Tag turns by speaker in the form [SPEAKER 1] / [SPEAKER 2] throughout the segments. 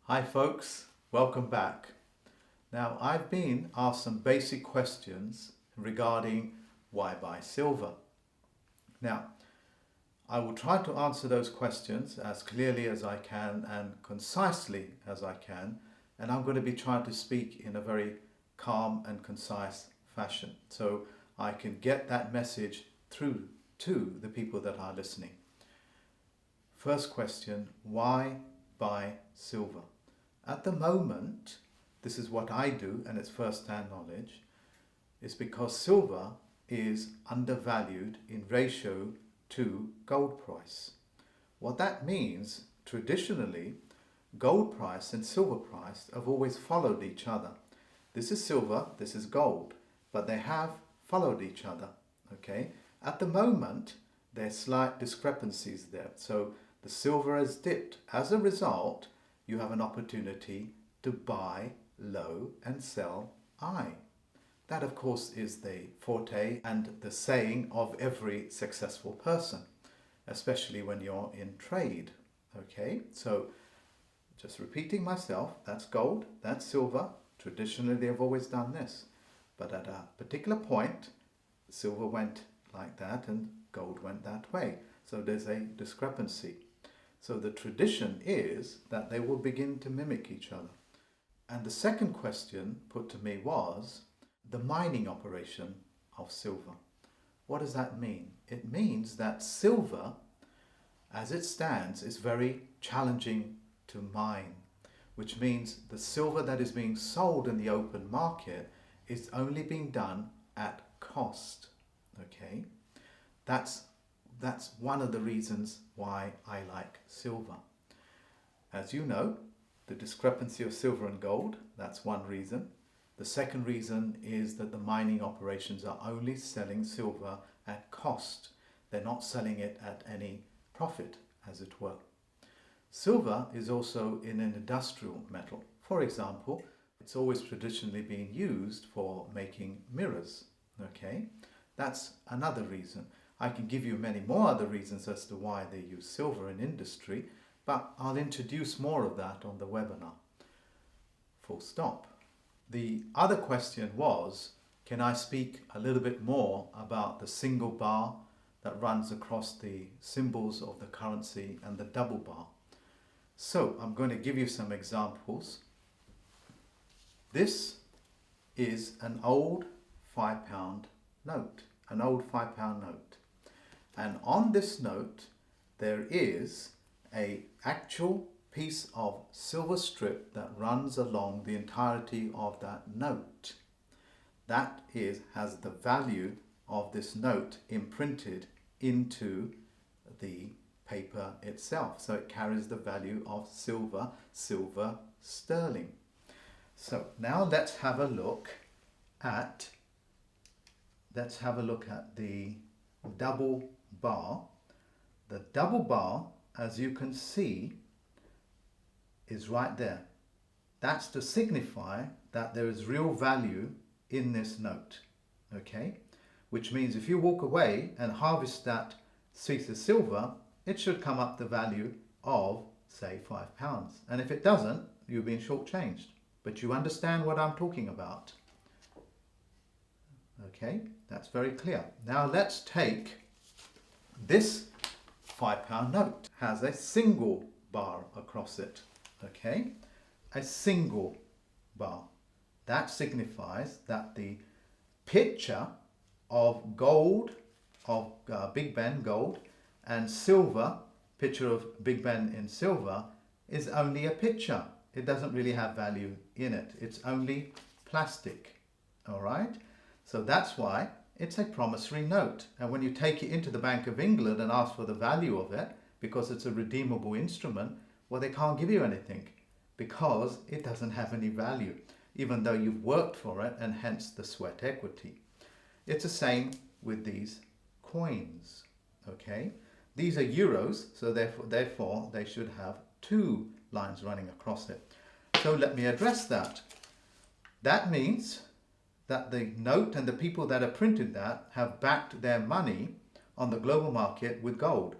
[SPEAKER 1] Hi folks, welcome back. Now I've been asked some basic questions regarding why buy silver. Now I will try to answer those questions as clearly as I can and concisely as I can, and I'm going to be trying to speak in a very calm and concise fashion so I can get that message through to the people that are listening. First question, why buy silver? At the moment, this is what I do, and it's first-hand knowledge, is because silver is undervalued in ratio to gold price. What that means, traditionally, gold price and silver price have always followed each other. This is silver, this is gold, but they have followed each other, okay? At the moment, there's slight discrepancies there. So the silver has dipped. As a result, you have an opportunity to buy low and sell high. That, of course, is the forte and the saying of every successful person, especially when you're in trade. Okay, so just repeating myself, that's gold, that's silver. Traditionally, they've always done this. But at a particular point, silver went like that and gold went that way. So there's a discrepancy. So the tradition is that they will begin to mimic each other. And the second question put to me was the mining operation of silver. What does that mean? It means that silver, as it stands, is very challenging to mine, which means the silver that is being sold in the open market is only being done at cost. Okay? That's one of the reasons why I like silver. As you know, the discrepancy of silver and gold, that's one reason. The second reason is that the mining operations are only selling silver at cost. They're not selling it at any profit, as it were. Silver is also in an industrial metal. For example, it's always traditionally been used for making mirrors. Okay, that's another reason. I can give you many more other reasons as to why they use silver in industry, but I'll introduce more of that on the webinar. Full stop. The other question was, can I speak a little bit more about the single bar that runs across the symbols of the currency and the double bar? So I'm going to give you some examples. This is an old £5 note, an old £5 note. And on this note, there is an actual piece of silver strip that runs along the entirety of that note. That has the value of this note imprinted into the paper itself. So it carries the value of silver sterling. So now let's have a look at the double bar. The double bar, as you can see, is right there. That's to signify that there is real value in this note, okay? Which means if you walk away and harvest that piece of silver, it should come up the value of, say, £5. And if it doesn't, you've been shortchanged. But you understand what I'm talking about. Okay, that's very clear. Now let's take this £5 note. Has a single bar across it. Okay, a single bar. That signifies that the picture of gold, of Big Ben gold, and silver, picture of Big Ben in silver, is only a picture. It doesn't really have value in it. It's only plastic. All right? So that's why it's a promissory note. And when you take it into the Bank of England and ask for the value of it, because it's a redeemable instrument, well, they can't give you anything because it doesn't have any value, even though you've worked for it and hence the sweat equity. It's the same with these coins, okay? These are euros, so therefore they should have two lines running across it. So let me address that. That means that the note and the people that have printed that have backed their money on the global market with gold.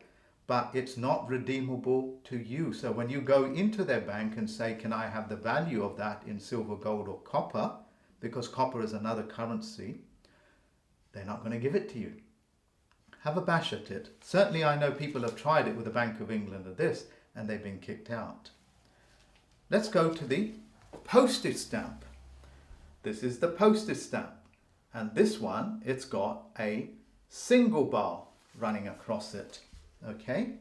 [SPEAKER 1] but it's not redeemable to you. So when you go into their bank and say, can I have the value of that in silver, gold or copper, because copper is another currency, they're not going to give it to you. Have a bash at it. Certainly I know people have tried it with the Bank of England or this, and they've been kicked out. Let's go to the postage stamp. This is the postage stamp. And this one, it's got a single bar running across it. Okay?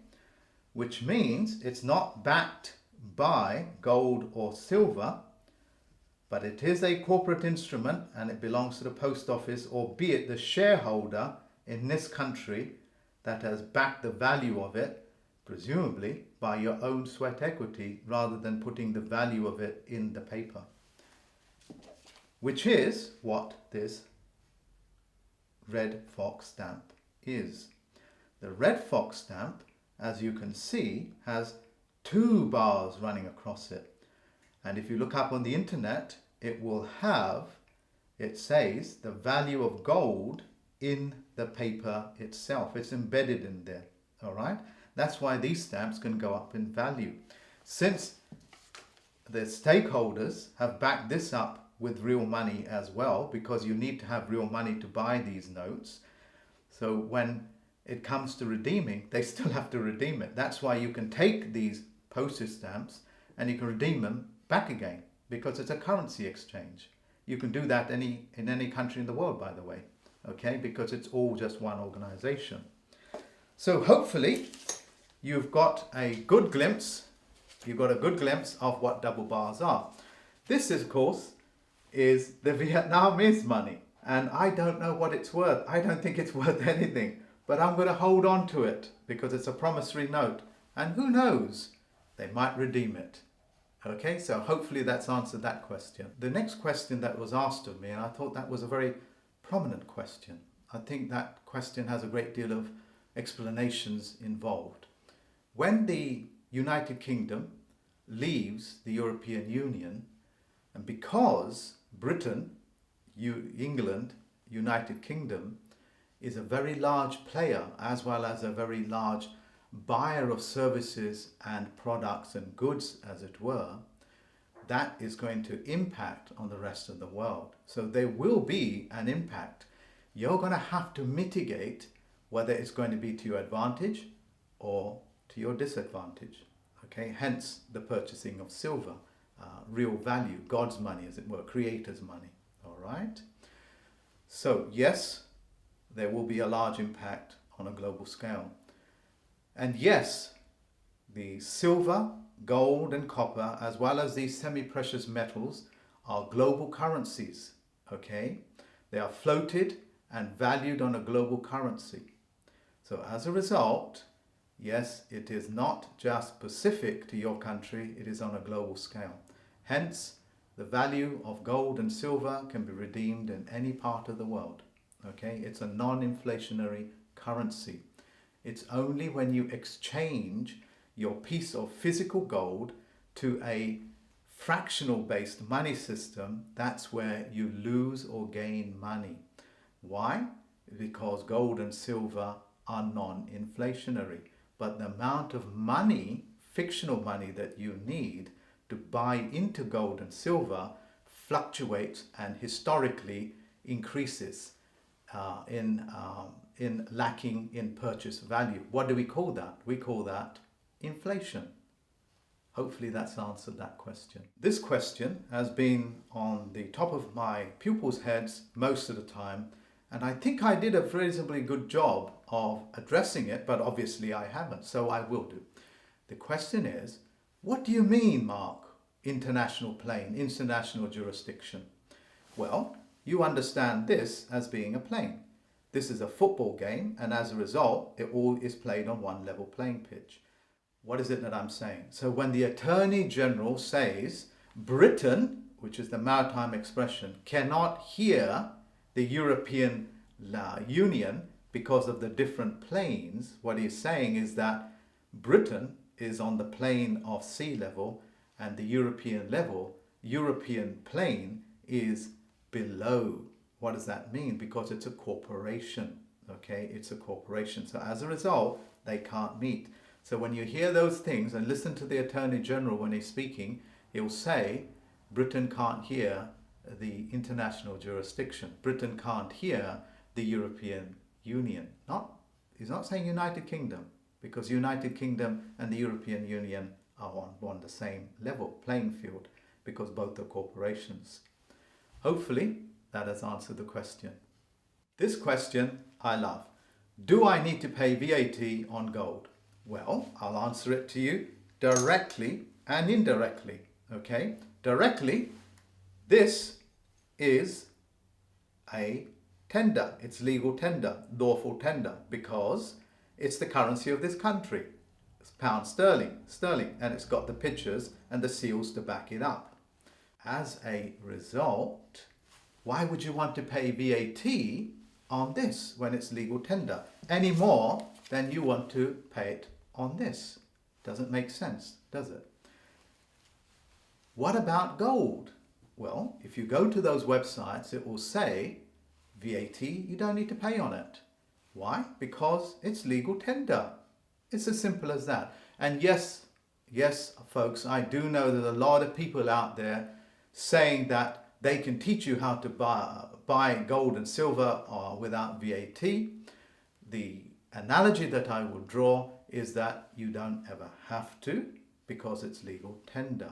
[SPEAKER 1] Which means it's not backed by gold or silver, but it is a corporate instrument and it belongs to the post office, albeit the shareholder in this country that has backed the value of it, presumably by your own sweat equity, rather than putting the value of it in the paper. Which is what this red fox stamp is. The red fox stamp, as you can see, has 2 bars running across it. And if you look up on the internet, it will have, it says, the value of gold in the paper itself. It's embedded in there, all right? That's why these stamps can go up in value. Since the stakeholders have backed this up with real money as well, because you need to have real money to buy these notes. So when it comes to redeeming, they still have to redeem it. That's why you can take these postage stamps and you can redeem them back again, because it's a currency exchange. You can do that in any country in the world, by the way, okay? Because it's all just one organization. So hopefully you've got a good glimpse of what double bars are. This, of course, is the Vietnamese money, and I don't know what it's worth. I don't think it's worth anything, but I'm going to hold on to it because it's a promissory note, and who knows, they might redeem it. Okay, so hopefully that's answered that question. The next question that was asked of me, and I thought that was a very prominent question. I think that question has a great deal of explanations involved. When the United Kingdom leaves the European Union, and because Britain, England, United Kingdom is a very large player as well as a very large buyer of services and products and goods, as it were, that is going to impact on the rest of the world. So there will be an impact. You're going to have to mitigate whether it's going to be to your advantage or to your disadvantage. Okay, hence the purchasing of silver, real value, God's money, as it were, creator's money. All right. So yes, there will be a large impact on a global scale. And yes, the silver, gold and copper, as well as these semi-precious metals, are global currencies, okay? They are floated and valued on a global currency. So as a result, yes, it is not just specific to your country, it is on a global scale. Hence, the value of gold and silver can be redeemed in any part of the world, okay? It's a non-inflationary currency. It's only when you exchange your piece of physical gold to a fractional based money system, that's where you lose or gain money. Why? Because gold and silver are non-inflationary. But the amount of money, fictional money that you need to buy into gold and silver fluctuates and historically increases in lacking in purchase value. What do we call that? We call that inflation. Hopefully that's answered that question. This question has been on the top of my pupils' heads most of the time, and I think I did a reasonably good job of addressing it, but obviously I haven't, so I will do. The question is, what do you mean, Mark, international plane, international jurisdiction? Well, you understand this as being a plane. This is a football game, and as a result, it all is played on one level playing pitch. What is it that I'm saying? So when the Attorney General says Britain, which is the maritime expression, cannot hear the European Union because of the different planes, what he's saying is that Britain is on the plane of sea level and the European plane is below. What does that mean? Because it's a corporation, Okay, it's a corporation. So as a result, they can't meet. So when you hear those things and listen to the Attorney General when he's speaking, he'll say Britain can't hear the international jurisdiction. Britain can't hear the European Union. He's not saying United Kingdom, because United Kingdom and the European Union are on the same level, playing field, because both are corporations. Hopefully that has answered the question. This question I love. Do I need to pay VAT on gold? Well, I'll answer it to you directly and indirectly. Okay? Directly, this is a tender. It's legal tender, lawful tender, because it's the currency of this country. It's pound sterling, and it's got the pictures and the seals to back it up. As a result, why would you want to pay VAT on this when it's legal tender any more than you want to pay it on this? Doesn't make sense, does it? What about gold? Well, if you go to those websites, it will say VAT, you don't need to pay on it. Why? Because it's legal tender. It's as simple as that. And yes, folks, I do know there's a lot of people out there saying that they can teach you how to buy gold and silver without VAT. The analogy that I will draw is that you don't ever have to, because it's legal tender.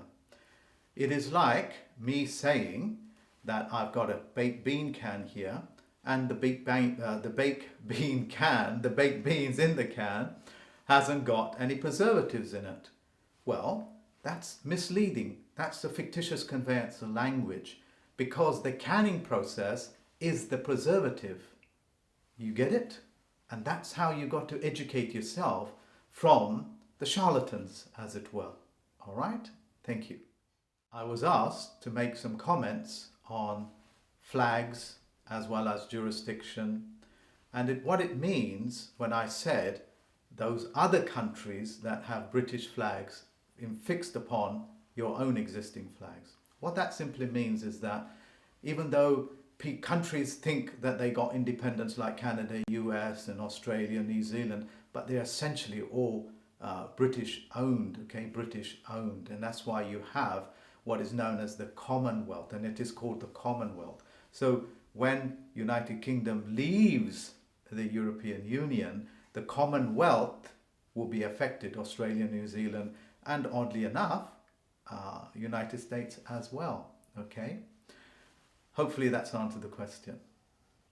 [SPEAKER 1] It is like me saying that I've got a baked bean can here, and the baked beans in the can hasn't got any preservatives in it. Well, that's misleading. That's a fictitious conveyance of language, because the canning process is the preservative. You get it? And that's how you got to educate yourself from the charlatans, as it were. All right? Thank you. I was asked to make some comments on flags as well as jurisdiction, and what it means when I said those other countries that have British flags fixed upon your own existing flags. What that simply means is that even though countries think that they got independence, like Canada, US and Australia, New Zealand, but they're essentially all British owned, okay, British owned. And that's why you have what is known as the Commonwealth, and it is called the Commonwealth. So when United Kingdom leaves the European Union, the Commonwealth will be affected, Australia, New Zealand, and oddly enough, United States as well, okay? Hopefully that's answered the question.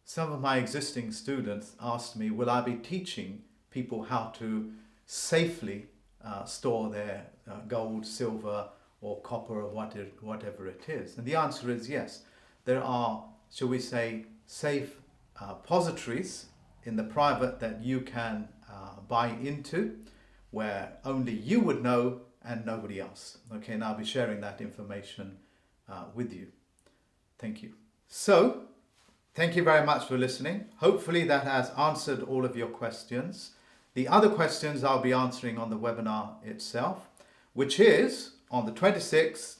[SPEAKER 1] Some of my existing students asked me, will I be teaching people how to safely store their gold, silver, or copper, or whatever it is? And the answer is yes. There are, shall we say, safe positories in the private that you can buy into, where only you would know and nobody else. Okay, and I'll be sharing that information with you. Thank you. So, thank you very much for listening. Hopefully that has answered all of your questions. The other questions I'll be answering on the webinar itself, which is on the 26th,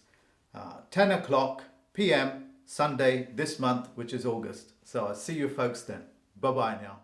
[SPEAKER 1] 10 o'clock p.m. Sunday this month, which is August. So I'll see you folks then. Bye-bye now.